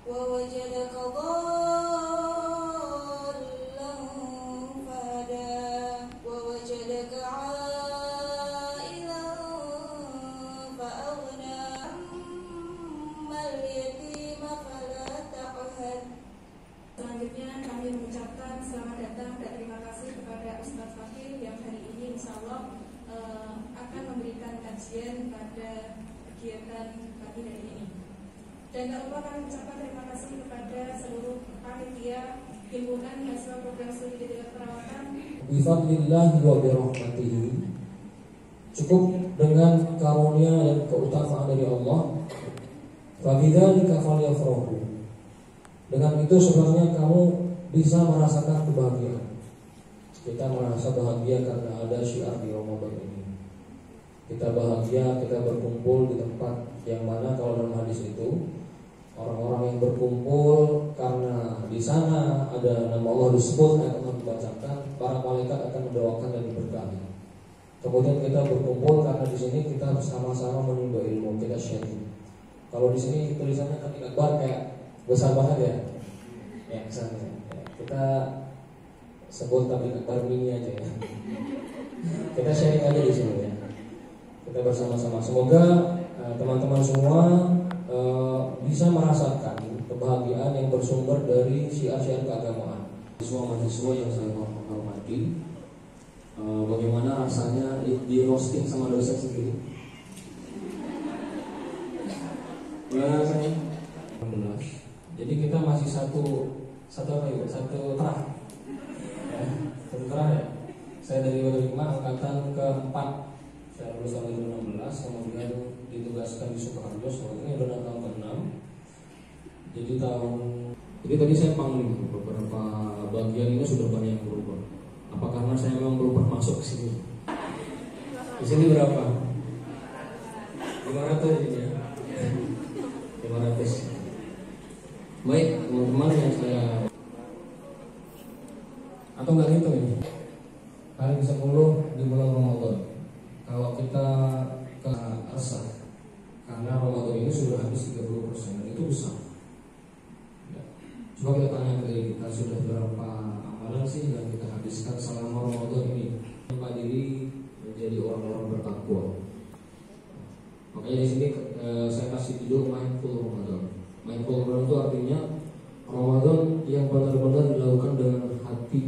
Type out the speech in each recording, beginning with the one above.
ووجدك ضالا فهدى ووجدك عائلا فأغنى أما اليتيم فلا تقهر. Selanjutnya kami mengucapkan selamat datang dan terima kasih kepada Ustadz Fakih yang hari ini insya Allah akan memberikan kajian pada kegiatan pagi hari ini. Dan tak lupa kami mengucapkan terima kasih kepada seluruh panitia himpunan mahasiswa program studi D3 Perawatan. Bifadlillahi wa birahmatihi, cukup dengan karunia dan keutamaan dari Allah. Fabidzalika falyafrahu, dengan itu sebenarnya kamu bisa merasakan kebahagiaan. Kita merasa bahagia karena ada syiar di Ramadan ini. Kita bahagia, kita berkumpul di tempat yang mana kalau dalam hadis itu orang-orang yang berkumpul karena di sana ada nama Allah disebut, ayat Allah dibacakan, para malaikat akan mendoakan dan diberkahi. Kemudian kita berkumpul karena di sini kita bersama-sama menimba ilmu, kita sharing. Kalau di sini tulisannya ketika akbar kayak besar banget ya, ya kesannya. Kita sebut tapi akbar mini aja ya. Kita sharing aja di sini ya. Kita bersama-sama. Semoga teman-teman semua bisa merasakan kebahagiaan yang bersumber dari syiar-syiar keagamaan. Mahasiswa yang saya hormati, bagaimana rasanya di roasting sama dosen sendiri? Bagaimana rasanya? 16. Jadi kita masih satu terah. Ya, satu terah ya. Saya dari 2005 angkatan ke-4. Saya lulus tahun 2016, kemudian ditugaskan di Sukoharjo, ini udah tahun ke-6. Jadi tadi saya pangling beberapa bagian ini sudah banyak yang berubah. Apa karena saya memang berubah masuk ke sini? Di sini berapa? 500 ini ya. 500. Baik, teman-teman yang saya atau nggak gitu ini. Hari ke-10 di bulan Ramadan. Kalau kita ke resah karena Ramadan ini sudah habis 30%, dan itu besar. Ya. Coba kita tanya ke diri kita, sudah berapa amalan sih yang kita habiskan selama Ramadan ini? Tempat diri menjadi orang-orang bertakwa. Makanya di sini saya kasih judul Mindful Ramadan. Mindful Ramadan itu artinya Ramadan yang benar-benar dilakukan dengan hati,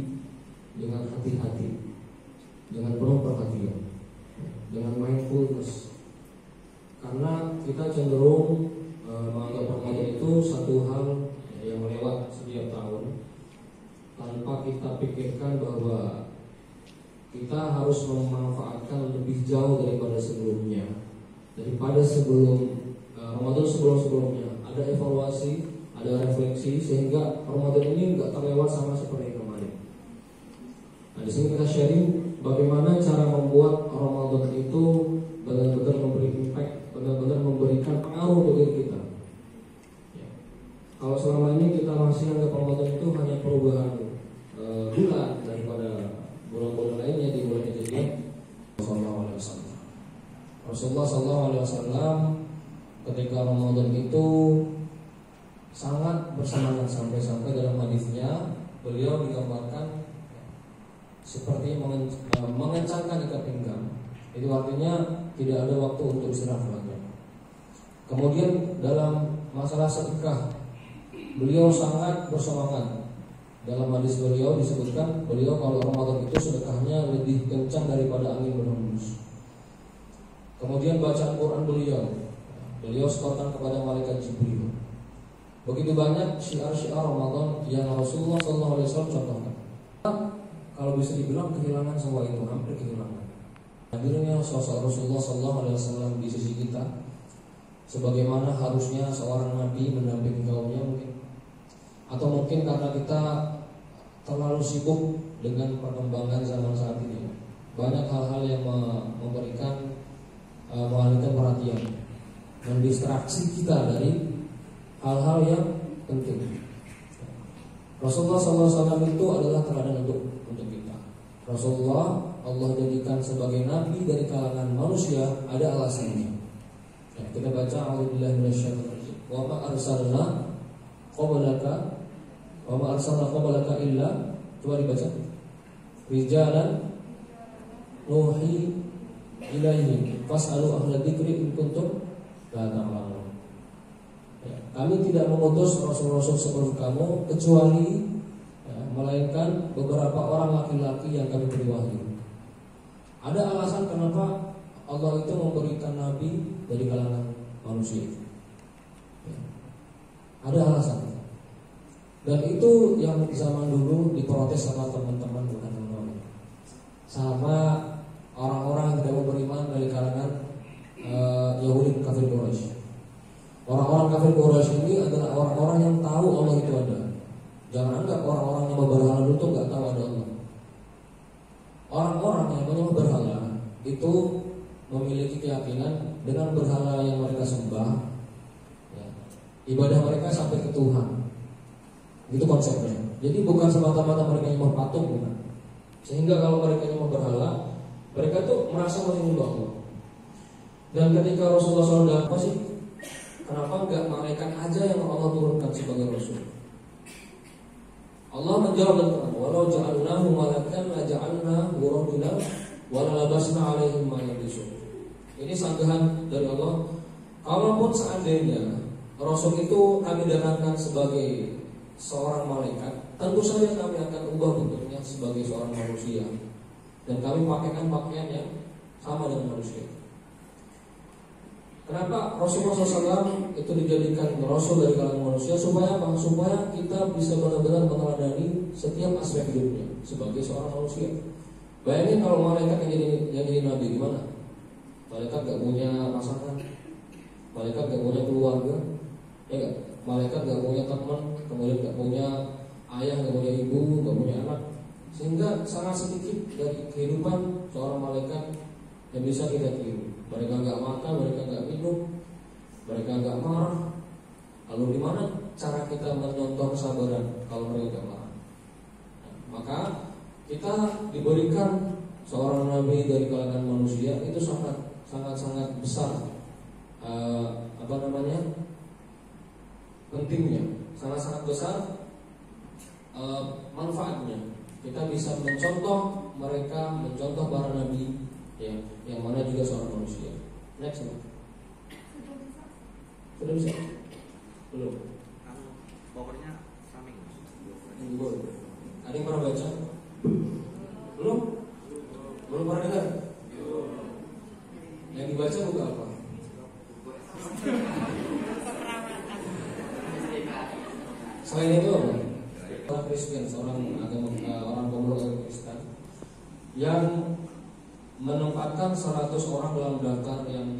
dengan hati-hati, dengan penuh perhatian, dengan mindfulness. Karena kita cenderung menganggap Ramadan itu satu hal yang lewat setiap tahun tanpa kita pikirkan bahwa kita harus memanfaatkan lebih jauh daripada sebelumnya, daripada sebelum Ramadan sebelumnya. Ada evaluasi, ada refleksi, sehingga Ramadan ini nggak terlewat sama seperti kemarin. Nah, di sini kita sharing bagaimana cara membuat Ramadan itu benar-benar memberi impact, benar-benar memberikan pengaruh bagi kita. Ya. Kalau selama ini kita masih anggap Ramadan itu hanya perubahan bulan daripada bulan-bulan lainnya di bulan Hijriah. Rasulullah SAW ketika Ramadan itu sangat bersemangat, sampai dalam hadisnya beliau digambarkan seperti mengencangkan ikat pinggang. Itu artinya tidak ada waktu untuk istirahat lagi. Kemudian dalam masalah sedekah beliau sangat bersemangat. Dalam hadis beliau disebutkan beliau kalau Ramadan itu sedekahnya lebih kencang daripada angin berhembus. Kemudian bacaan Quran beliau setorkan kepada malaikat Jibril. Begitu banyak syiar-syiar Ramadan yang Rasulullah SAW contohkan. Kalau bisa dibilang kehilangan semua itu, hampir kehilangan. Hadirnya sosok Rasulullah SAW di sisi kita, sebagaimana harusnya seorang nabi mendampingi kaumnya mungkin, atau mungkin karena kita terlalu sibuk dengan perkembangan zaman saat ini, banyak hal-hal yang memberikan mengalihkan perhatian, mendistraksi kita dari hal-hal yang penting. Rasulullah SAW itu adalah teladan untuk kita. Rasulullah Allah jadikan sebagai nabi dari kalangan manusia, ada alasannya. Ya, kita baca A'udzubillahi minasyaitonir rajim. Wa ma arsalna qablaka wa ma arsalna qablaka illa, coba dibaca, rijalan nuhi ilaihi fas'alu ahla dzikri in kuntum la ta'lamun. Kami tidak mengutus rasul-rasul sebelum kamu kecuali melainkan beberapa orang laki-laki yang kami beri wahyu. Ada alasan kenapa Allah itu memberikan nabi dari kalangan manusia. Ada alasan. Dan itu yang zaman dulu diprotes sama teman-teman, bukan teman-teman, sama orang-orang yang tidak mau beriman dari kalangan Yahudi kafir Quraisy. Orang-orang kafir Quraisy ini adalah orang-orang yang tahu Allah itu ada. Jangan anggap orang-orang yang berhala dulu itu nggak tahu ada Allah. Orang-orang yang menyembah berhala itu memiliki keyakinan dengan berhala yang mereka sembah, ya, ibadah mereka sampai ke Tuhan. Itu konsepnya. Jadi bukan semata-mata mereka nyembah patung, bukan. Sehingga kalau mereka nyembah berhala, mereka tuh merasa menyembah Allah. Dan ketika Rasulullah SAW, apa sih? Kenapa enggak malaikat aja yang Allah turunkan sebagai Rasul? Allah menjawab dan berkata, walau ja'alnahu malakan la ja'alnahu rajulan wa la labasna 'alaihim ma yalbisun. Ini sanggahan dari Allah. Kalaupun seandainya Rasul itu kami datangkan sebagai seorang malaikat, tentu saja kami akan ubah bentuknya sebagai seorang manusia, dan kami pakaikan pakaian yang sama dengan manusia. Kenapa Rasulullah SAW itu dijadikan Rasul dari kalangan manusia? Supaya apa? Supaya kita bisa benar-benar meneladani setiap aspek hidupnya sebagai seorang manusia. Bayangin kalau malaikat yang jadi nabi, gimana? Malaikat gak punya pasangan, malaikat gak punya keluarga, ya gak? Malaikat gak punya teman, kemudian gak punya ayah, gak punya ibu, gak punya anak. Sehingga sangat sedikit dari kehidupan seorang malaikat yang bisa kita tiru. Mereka gak makan, mereka gak minum, mereka gak marah. Lalu di mana cara kita menyontoh kesabaran kalau mereka gak marah? Maka kita diberikan seorang nabi dari kalangan manusia, itu sangat besar pentingnya, sangat besar manfaatnya. Kita bisa mencontoh mereka, mencontoh para nabi, ya, yang mana juga seorang manusia. Next, sudah bisa? Belum? Powernya summing. Belum. Ada yang pernah baca? Belum? Belum pernah dengar? Yang dibaca buku apa? Selain itu apa? Orang Kristen, orang pemeluk agama Kristen yang menempatkan 100 orang dalam daftar yang